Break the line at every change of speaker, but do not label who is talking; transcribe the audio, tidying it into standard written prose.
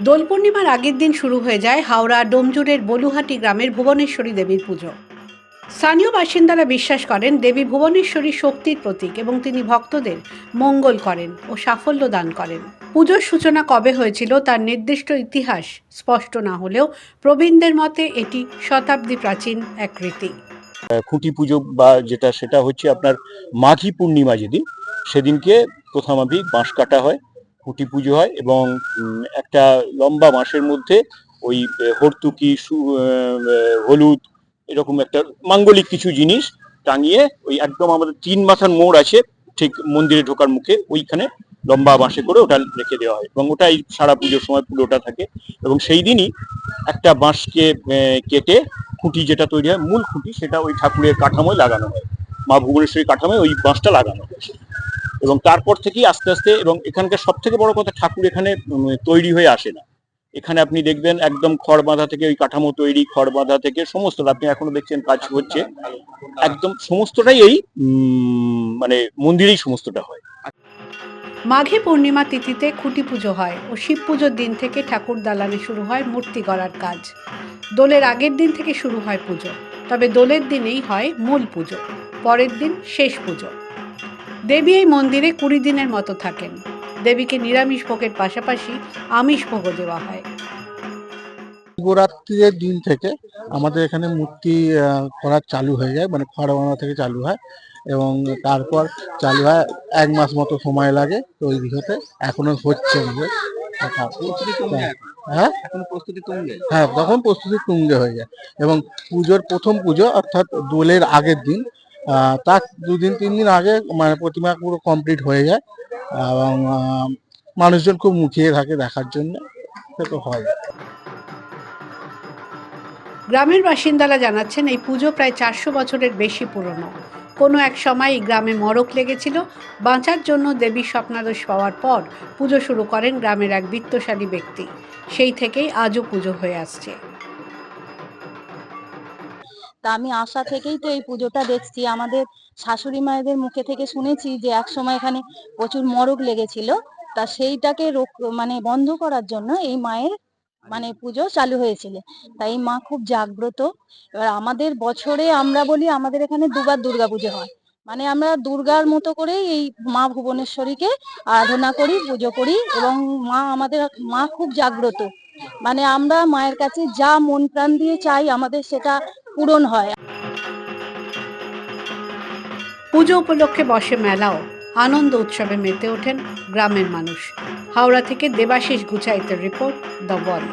দোল পূর্ণিমার আগের দিন শুরু হয়ে যায় হাওড়া ডোমজুড়ের বলুহাটি গ্রামের ভুবনেশ্বরী দেবীর পুজো। স্থানীয় বাসিন্দারা বিশ্বাস করেন দেবী ভুবনেশ্বরী শক্তির প্রতীক এবং তিনি ভক্তদের মঙ্গল করেন ও সাফল্য দান করেন। পুজোর সূচনা কবে হয়েছিল তার নির্দিষ্ট ইতিহাস স্পষ্ট না হলেও প্রবীণদের মতে এটি শতাব্দী প্রাচীন এক রীতি।
খুঁটি পুজো বা সেটা হচ্ছে আপনার মাঘী পূর্ণিমা যেদিন, সেদিনকে প্রথমাভিক বাঁশ কাটা হয়, খুঁটি পুজো হয় এবং একটা লম্বা বাঁশের মধ্যে ওই হর্তুকি হলুদ এরকম একটা মাঙ্গলিক কিছু জিনিস টাঙিয়ে ওই একদম আমাদের 3 মাথার মোড় আছে ঠিক মন্দিরে ঢোকার মুখে, ওইখানে লম্বা বাঁশে করে ওটা রেখে দেওয়া হয় এবং ওটাই সারা পুজোর সময় পুরোটা থাকে। এবং সেই দিনই একটা বাঁশকে কেটে খুঁটি যেটা তৈরি হয়, মূল খুঁটি, সেটা ওই ঠাকুরের কাঠামোয় লাগানো হয়, মা ভুবনেশ্বরী কাঠামোয় ওই বাঁশটা লাগানো হয়। এবং তারপর থেকেই আস্তে আস্তে, এবং এখানকার সব থেকে বড় কথা, ঠাকুর এখানে তৈরি হয়ে আসে না। এখানে আপনি দেখবেন একদম খড় বাঁধা থেকে ওই কাঠামো তৈরি, খড় বাঁধা থেকে সমস্ত আপনি এখনো দেখছেন কাজ হচ্ছে, একদম সমস্তটাই এই মানে মন্দিরেই সমস্তটা হয়।
মাঘী পূর্ণিমা তিথিতে খুঁটি পুজো হয় ও শিব পুজোর দিন থেকে ঠাকুর দালানে শুরু হয় মূর্তি গড়ার কাজ। দোলের আগের দিন থেকে শুরু হয় পুজো, তবে দোলের দিনেই হয় মূল পুজো, পরের দিন শেষ পুজো। দেবী এই মন্দিরে 20 দিনের মতো থাকেন। দেবীকে নিরামিষ ভোগের পাশাপাশি আমিষ ভোগও দেওয়া হয়।
শিবরাত্রির দিন থেকে আমাদের এখানে মূর্তি করা চালু হয়ে যায়, মানে খড় বাঁধা থেকে চালু হয় এবং তারপর চালু হয় 1 মাস মতো সময় লাগে তৈরি হতে। এখনো হচ্ছে আমাদের। হ্যাঁ, হ্যাঁ, তখন প্রস্তুতি তুঙ্গে হয়ে যায় এবং পুজোর প্রথম পুজো অর্থাৎ দোলের আগের দিন, তার 2-3 দিন আগে মানে প্রতিমা পুরো কমপ্লিট হয়ে যায় এবং মানুষজন খুব মুখিয়ে থাকে দেখার জন্য। সেটা হয়।
গ্রামের বাসিন্দারা জানাচ্ছেন এই পুজো প্রায় 400 বছরের বেশি পুরনো। কোনো এক সময় এই গ্রামে মড়ক লেগেছিল। বাঁচার জন্য দেবীর স্বপ্নাদেশ পাওয়ার পর পুজো শুরু করেন গ্রামের এক বিত্তশালী ব্যক্তি। সেই থেকেই আজও পুজো হয়ে আসছে।
তা আমি আশা থেকেই তো এই পুজোটা দেখছি। আমাদের শাশুড়ি মায়েদের মুখে থেকে শুনেছি যে একসময় এখানে প্রচুর মড়ক লেগেছিল। তা সেইটাকে মানে বন্ধ করার জন্য এই মায়ের মানে পুজো চালু হয়েছিল। তাই এই মা খুব জাগ্রত। এবার আমাদের বছরে আমরা বলি আমাদের এখানে 2বার দুর্গাপুজো হয়। মানে আমরা দুর্গার মতো করে এই মা ভুবনেশ্বরীকে আরাধনা করি, পুজো করি এবং মা খুব জাগ্রত। মানে আমরা মায়ের কাছে যা মন প্রাণ দিয়ে চাই আমাদের সেটা পূরণ হয়।
পুজো উপলক্ষে বসে মেলাও। আনন্দ উৎসবে মেতে ওঠেন গ্রামের মানুষ। হাওড়া থেকে দেবাশিস গুচাইতের রিপোর্ট, দ্য ওয়াল।